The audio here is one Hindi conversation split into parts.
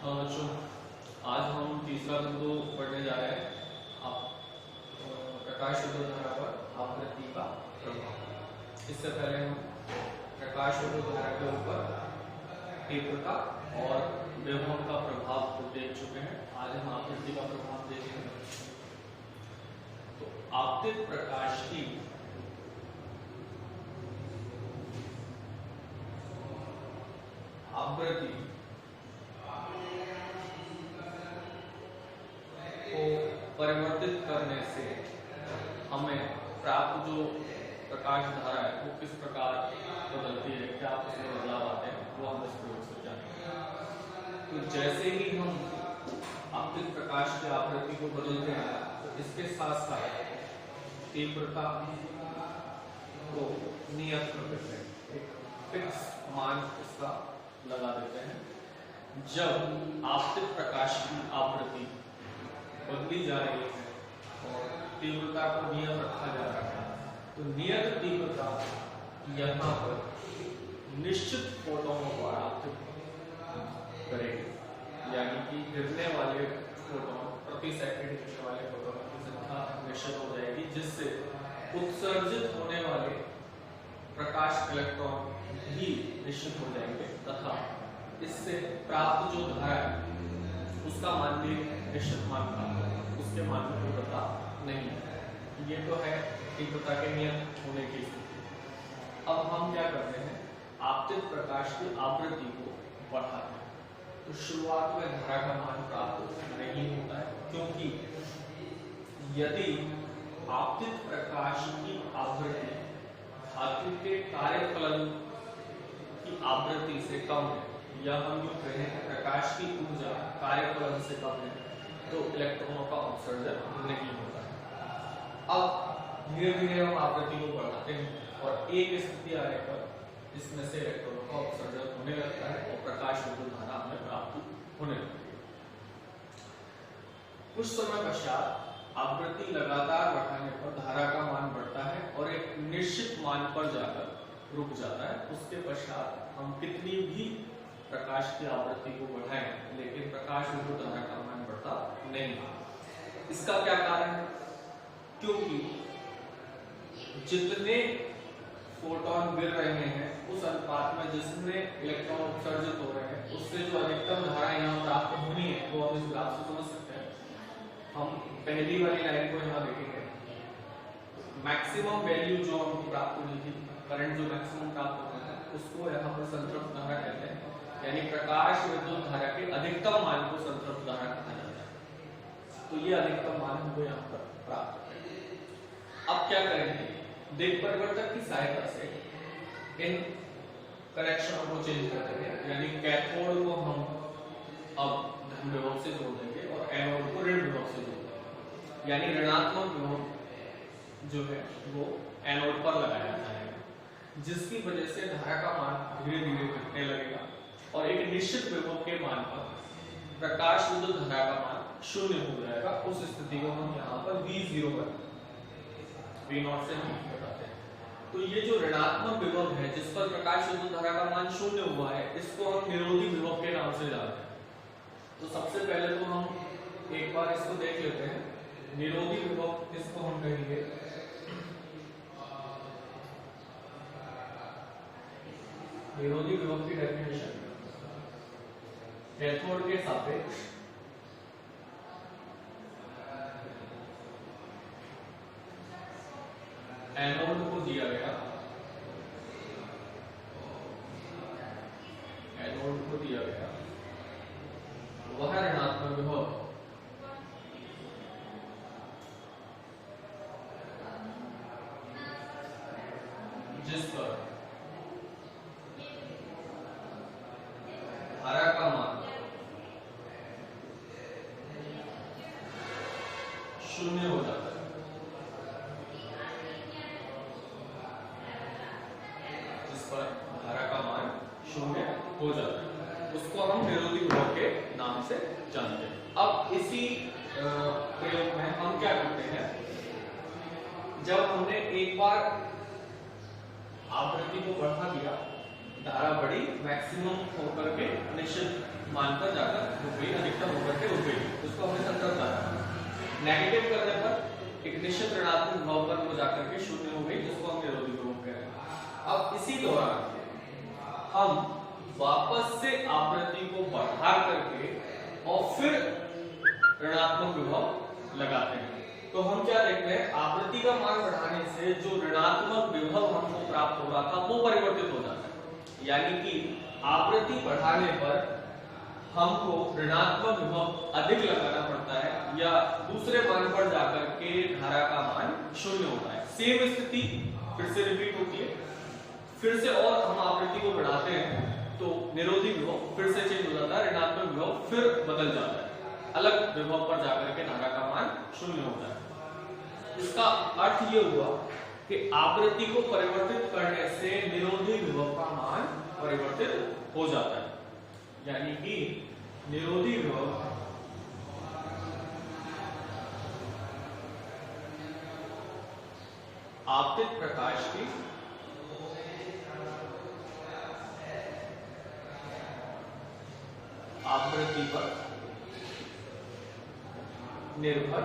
बच्चों, आज हम तीसरा बिंदु पढ़ने जा रहे हैं। आप प्रकाश विद्युत धारा पर आवृत्ति का प्रभाव। इससे पहले हम प्रकाश विद्युत धारा के ऊपर तीव्रता और विभव का प्रभाव को देख चुके हैं। आज हम आवृत्ति का प्रभाव देखेंगे। तो आपतित प्रकाश की आवृत्ति को परिवर्तित करने से हमें प्राप्त जो प्रकाश धारा है वो किस प्रकार बदलती है, क्या उसमें बदलाव आते हैं, वो हम इस प्रयोग से जानेंगे। तो जैसे ही हम आपतित प्रकाश की आवृत्ति को बदलते हैं तो इसके साथ साथ तीव्रता को नियत कर देते हैं, एक फिक्स मान इसका लगा देते हैं। जब आपतित प्रकाश की आवृत्ति बदली जा रही है और तीव्रता को नियत रखा जा रहा है, तो नियत तीव्रता यहाँ पर निश्चित फोटोनों को आपतित करेगी, यानी कि गिरने वाले फोटोन प्रति सेकंड गिरने वाले फोटोनों की संख्या निश्चित हो जाएगी, जिससे उत्सर्जित होने वाले प्रकाश इलेक्ट्रॉन भी निश्चित हो जाएंगे तथा इससे प्राप्त जो धारा है उसका मान भी निश्चित मान प्राप्त होगा, उसके मान में कोई बदलाव नहीं है। ये तो है तीव्रता के नियत होने की स्थिति। अब हम क्या करते हैं, आपतित प्रकाश की आवृत्ति को बढ़ाते हैं। तो शुरुआत में धारा का मान प्राप्त नहीं होता है, क्योंकि यदि आपतित प्रकाश की आवृत्ति धातु के कार्यफलन की आवृत्ति से कम है, या हम जो कहें प्रकाश की ऊर्जा कार्यफलन से कम है, तो इलेक्ट्रॉनों का उत्सर्जन नहीं होता है। अब धीरे धीरे हम आवृत्ति को बढ़ाते हैं और एक स्थिति आने पर इसमें से इलेक्ट्रॉनों का उत्सर्जन होने लगता है और प्रकाश विद्युत धारा हमें प्राप्त होने लगती है। कुछ समय पश्चात आवृत्ति लगातार बढ़ाने पर धारा का मान बढ़ता है और एक निश्चित मान पर जाकर रुक जाता है। उसके पश्चात हम कितनी भी प्रकाश की आवृत्ति को बढ़ाएं, लेकिन प्रकाश विद्युत धारा का मान बढ़ता नहीं। इसका क्या कारण है? क्योंकि जितने फोटोन गिर रहे हैं उस अनुपात में जिसमें इलेक्ट्रॉन उत्सर्जित हो रहे हैं, उससे जो अधिकतम धारा यहाँ प्राप्त होनी है वो हम इस ग्राफ से समझ सकते हैं। हम पहली वाली लाइन को यहाँ देखेंगे, मैक्सिमम वैल्यू जो हमको प्राप्त होनी थी, करंट जो मैक्सिमम प्राप्त होता है उसको यहाँ पर संतृप्त धारा कहते हैं, यानी प्रकाश विद्युत धारा के अधिकतम मान को संतृप्त धारा कहा जाता है। तो ये अधिकतम मान हमको यहाँ पर प्राप्त है। अब क्या करेंगे, दिक् परिवर्तक की सहायता से इन कनेक्शनों को चेंज कर देंगे, यानी कैथोड को हम अब धन विभव से जोड़ देंगे और एनोड को ऋण विभव से जोड़ देंगे, यानी ऋणात्मक विभव जो है वो एनोड पर लगाया जाएगा, जिसकी वजह से धारा का मान धीरे धीरे घटने लगेगा और एक निश्चित विभव के मान पर प्रकाश विद्युत धारा का मान शून्य हो जाएगा। उस स्थिति को हम यहाँ पर V0 पर V0 से हम बताते हैं। तो ये जो ऋणात्मक विभव है जिस पर प्रकाश विद्युत धारा का मान शून्य हुआ है, इसको हम निरोधी विभव के नाम से जानते हैं। तो सबसे पहले तो हम एक बार इसको देख लेते हैं। निरोधी विभव इसको हम कहेंगे निरोधी विभव की डेफिनेशन कैथोड के सापेक्ष एनोड को दिया गया वह ऋणात्मक विभव जिस पर धारा का मान शून्य हो जाता है, जिस पर धारा का मान शून्य हो जाता है, उसको हम निरोधी विभव के नाम से जानते हैं। अब इसी प्रयोग में हम क्या करते हैं, जब हमने एक बार आवृत्ति को बढ़ा दिया धारा बढ़ी, मैक्सिमम होकर के निश्चित मान पर जाकर रुक गई, अधिकतम होकर के रुक गई, उसको हमने संदर्भ धारा। नेगेटिव करने पर एक निश्चित ऋणात्मक विभव पर वो जाकर के शून्य हो गई, जिसको हम निरोधी विभव कह रहे हैं। अब इसी दौरान हम वापस से आवृत्ति को बढ़ा करके और फिर ऋणात्मक विभव लगाते हैं। तो हम क्या देखते हैं, आवृत्ति का मान बढ़ाने से जो ऋणात्मक विभव हमको प्राप्त हो रहा था वो परिवर्तित हो जाता है। यानी कि आवृत्ति बढ़ाने पर हमको ऋणात्मक विभव अधिक लगाना पड़ता है या दूसरे मान पर जाकर के धारा का मान शून्य होता है। सेम स्थिति फिर से रिपीट होती है, फिर से और हम आवृत्ति को बढ़ाते हैं तो निरोधी विभव फिर से चेंज हो जाता है, ऋणात्मक विभव फिर बदल जाता है, अलग विभव पर जाकर के धारा का मान शून्य होता है। इसका अर्थ ये हुआ कि आवृत्ति को परिवर्तित करने से निरोधी विभव का मान परिवर्तित हो जाता है। यानी कि निरोधी विभव आपतित प्रकाश की आवृत्ति पर निर्भर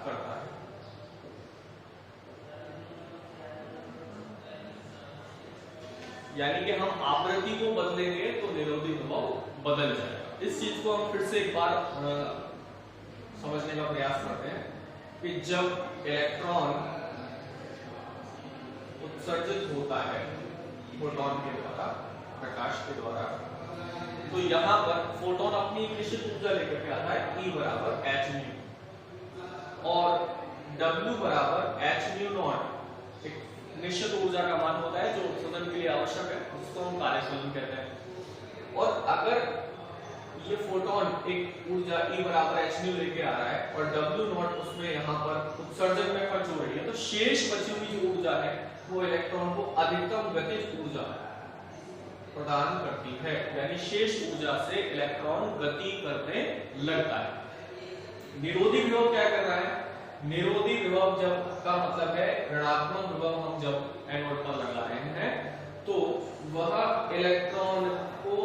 करता है। यानी कि हम आवृत्ति को बदलेंगे तो निरोधी विभव बदल जाएगा। इस चीज को हम फिर से एक बार समझने का प्रयास करते हैं कि जब इलेक्ट्रॉन उत्सर्जित होता है फोटोन के द्वारा, प्रकाश के द्वारा, तो यहाँ पर फोटोन अपनी निश्चित ऊर्जा लेकर के आता है E बराबर hν और W बराबर hν0 एक निश्चित ऊर्जा का मान होता है जो उत्सर्जन के लिए आवश्यक है, जिसको हम कार्यफलन कहते हैं। और अगर ये फोटोन एक ऊर्जा E बराबर hν लेके आ रहा है और W0 उसमें यहाँ पर उत्सर्जन में खर्च हो रही है, तो शेष बची हुई जो ऊर्जा है वो इलेक्ट्रॉन को अधिकतम गतिज ऊर्जा प्रदान करती है। यानी शेष ऊर्जा से इलेक्ट्रॉन गति करने लगता है। निरोधी विभव क्या कर रहा है, निरोधी विभव जब का मतलब है ऋणात्मक विभव हम जब एनोड पर लगा रहे हैं तो वह इलेक्ट्रॉन को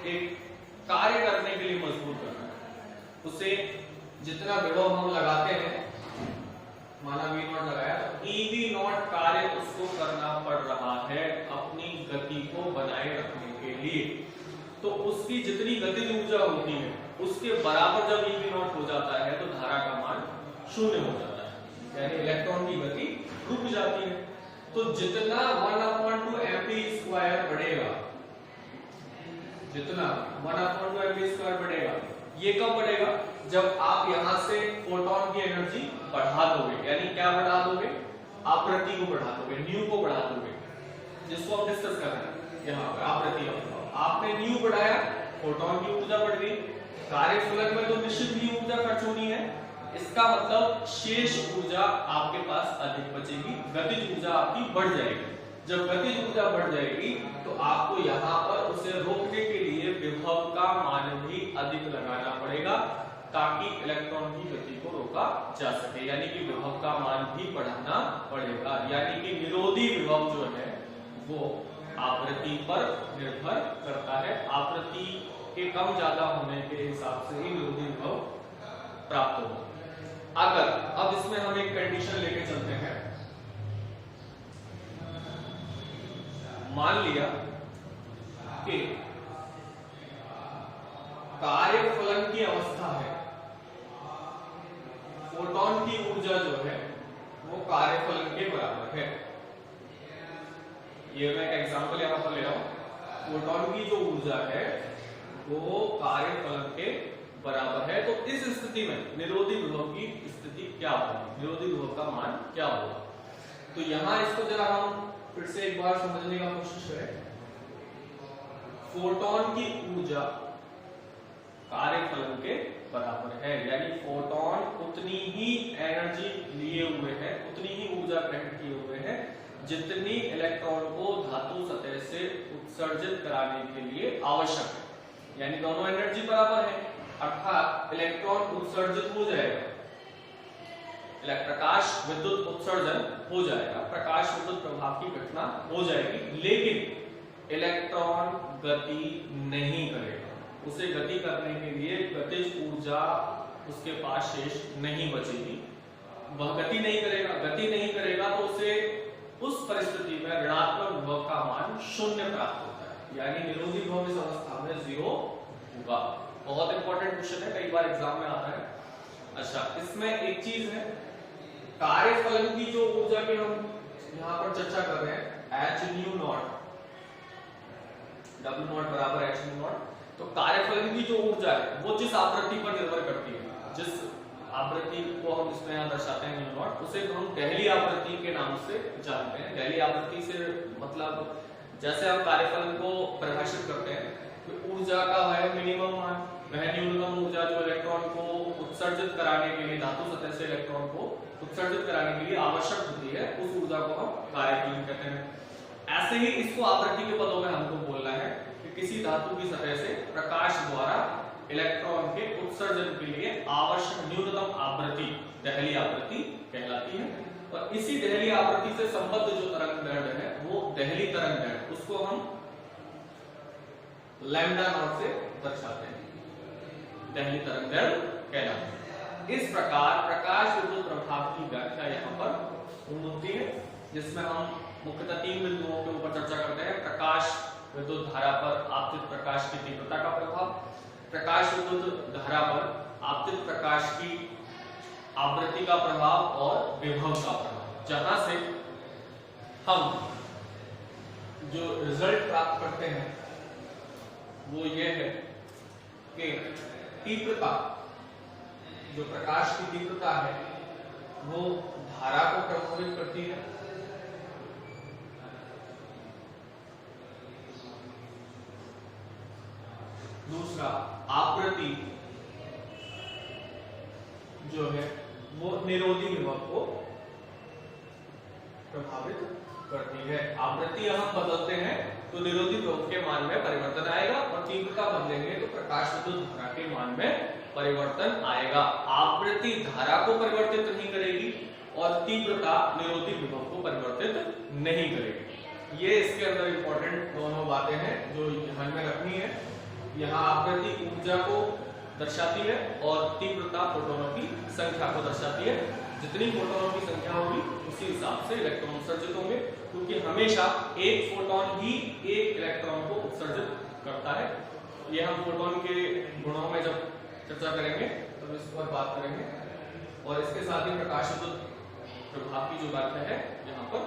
एक कार्य करने के लिए मजबूर करना है। उसे जितना विभव हम लगाते हैं, माना V0 लगाया तो eV0 कार्य उसको करना पड़ रहा है अपनी गति को बनाए रखने के लिए। तो उसकी जितनी गतिज ऊर्जा होती है उसके बराबर जब eV0 हो जाता है तो धारा का मान शून्य हो जाता है, यानी इलेक्ट्रॉन की गति रुक जाती है। तो जितना 1/2 mv² बढ़ेगा, जितना 1/2 mv² बढ़ेगा, ये कब बढ़ेगा, जब आप यहां से फोटोन की एनर्जी बढ़ा दोगे। यानी क्या बढ़ा दोगे, आवृत्ति को बढ़ा दोगे, न्यू को बढ़ा दोगे, जिसको हम डिस्कस कर रहे हैं यहाँ पर आवृत्ति। आपने न्यू बढ़ाया, फोटोन की ऊर्जा बढ़ गई, कार्यफलन में तो निश्चित ही ऊर्जा खर्च होनी है, इसका मतलब शेष ऊर्जा आपके पास अधिक बचेगी, गतिज ऊर्जा आपकी बढ़ जाएगी। जब गतिज ऊर्जा बढ़ जाएगी तो आपको यहाँ पर उसे रोकने के लिए विभव का मान भी अधिक लगाना पड़ेगा ताकि इलेक्ट्रॉन की गति को रोका जा सके। यानी कि विभव का मान भी बढ़ाना पड़ेगा। यानी कि निरोधी विभव जो है वो आवृत्ति पर निर्भर करता है। आवृत्ति के कम ज्यादा होने के हिसाब से ही निरोधी विभव प्राप्त होगा। अगर अब इसमें हम एक कंडीशन लेके चलते हैं, मान लिया कि कार्यफलन की अवस्था है, फोटोन की ऊर्जा जो है वो कार्यफलन के बराबर है। ये मैं एक एग्जांपल यहां पर ले रहा हूं। फोटोन की जो ऊर्जा है वो कार्यफलन के बराबर है। तो इस स्थिति में निरोधी विभव की स्थिति क्या होगी, निरोधी विभव का मान क्या होगा। तो यहां इसको जरा हम फिर से एक बार समझने का कोशिश करें। फोटोन की ऊर्जा कार्यफलन के बराबर है, यानी फोटोन उतनी ही एनर्जी लिए हुए हैं, उतनी ही ऊर्जा ग्रहण किए हुए हैं जितनी इलेक्ट्रॉन को धातु सतह से उत्सर्जित कराने के लिए आवश्यक है। यानी दोनों एनर्जी बराबर है, अर्थात इलेक्ट्रॉन उत्सर्जित हो जाएगा, प्रकाश विद्युत उत्सर्जन हो जाएगा, प्रकाश विद्युत प्रभाव की घटना हो जाएगी, लेकिन इलेक्ट्रॉन गति नहीं करेगा। उसे गति करने के लिए गतिज ऊर्जा उसके पास शेष नहीं बचेगी, वह गति नहीं करेगा। गति नहीं करेगा तो उसे उस परिस्थिति में ऋणात्मक विभव का मान 0 प्राप्त होता है, यानी निरोधी विभव इस अवस्था में 0 होगा। बहुत इंपॉर्टेंट क्वेश्चन है, कई बार एग्जाम में आता है। अच्छा, इसमें एक चीज है, कार्यफलन की जो ऊर्जा की हम यहाँ पर चर्चा कर रहे हैं, h0 W0 बराबर h0, तो कार्यफलन की जो ऊर्जा है वो जिस आवृत्ति पर निर्भर करती है, जिस आवृत्ति को हम इसमें यहाँ दर्शाते हैं u0, उसे हम दहली आवृत्ति के नाम से जानते हैं। दहली आवृत्ति से मतलब जैसे हम कार्यफलन को परिभाषित करते हैं तो ऊर्जा का है मिनिमम मान, वह न्यूनतम ऊर्जा जो इलेक्ट्रॉन को उत्सर्जित कराने के लिए, धातु सतह से इलेक्ट्रॉन को उत्सर्जित कराने के लिए आवश्यक होती है, उस ऊर्जा को हम कार्यफलन कहते हैं। ऐसे ही इसको आवृत्ति के पदों में हमको बोलना है कि किसी धातु की सतह से प्रकाश द्वारा इलेक्ट्रॉन के उत्सर्जन के लिए आवश्यक न्यूनतम आवृत्ति दहली आवृत्ति कहलाती है। और इसी दहली आवृत्ति से संबद्ध जो तरंगदैर्घ्य है वो दहली तरंगदैर्घ्य, उसको हम लैम्डा नॉट से दर्शाते हैं, दहली तरंगदैर्घ्य कहलाता है। इस प्रकार प्रकाश विद्युत प्रभाव की व्याख्या यहाँ पर पूर्ण होती है, जिसमें हम मुख्यतः 3 बिंदुओं के ऊपर चर्चा करते हैं। प्रकाश विद्युत धारा पर आपतित प्रकाश की तीव्रता का प्रभाव, प्रकाश विद्युत धारा पर आपतित प्रकाश की आवृत्ति का प्रभाव और विभव का प्रभाव। जहां से हम जो रिजल्ट प्राप्त करते हैं वो ये है कि तीव्रता, जो प्रकाश की तीव्रता है वो धारा को प्रभावित करती है। दूसरा, आवृत्ति जो है वो निरोधी विभव को प्रभावित करती है। आवृत्ति हम बदलते हैं तो निरोधी विभव के मान में परिवर्तन आएगा, और तीव्रता बदलेंगे तो प्रकाश विद्युत धारा के मान में परिवर्तन आएगा। आवृत्ति धारा को परिवर्तित नहीं करेगी और तीव्रता निरोधी विभव को परिवर्तित नहीं करेगी। ये इसके अंदर इंपॉर्टेंट दोनों बातें हैं जो ध्यान में रखनी है। यहाँ आवृत्ति ऊर्जा को दर्शाती है और तीव्रता फोटोनों की संख्या को दर्शाती है। जितनी फोटोनों की संख्या होगी उसी हिसाब से इलेक्ट्रॉन उत्सर्जित होंगे, क्योंकि हमेशा एक फोटोन ही एक इलेक्ट्रॉन को उत्सर्जित करता है। ये हम फोटोन के गुणों में जब चर्चा करेंगे तब इस पर बात करेंगे। और इसके साथ ही प्रकाश विद्युत प्रभाव की जो व्याख्या है यहाँ पर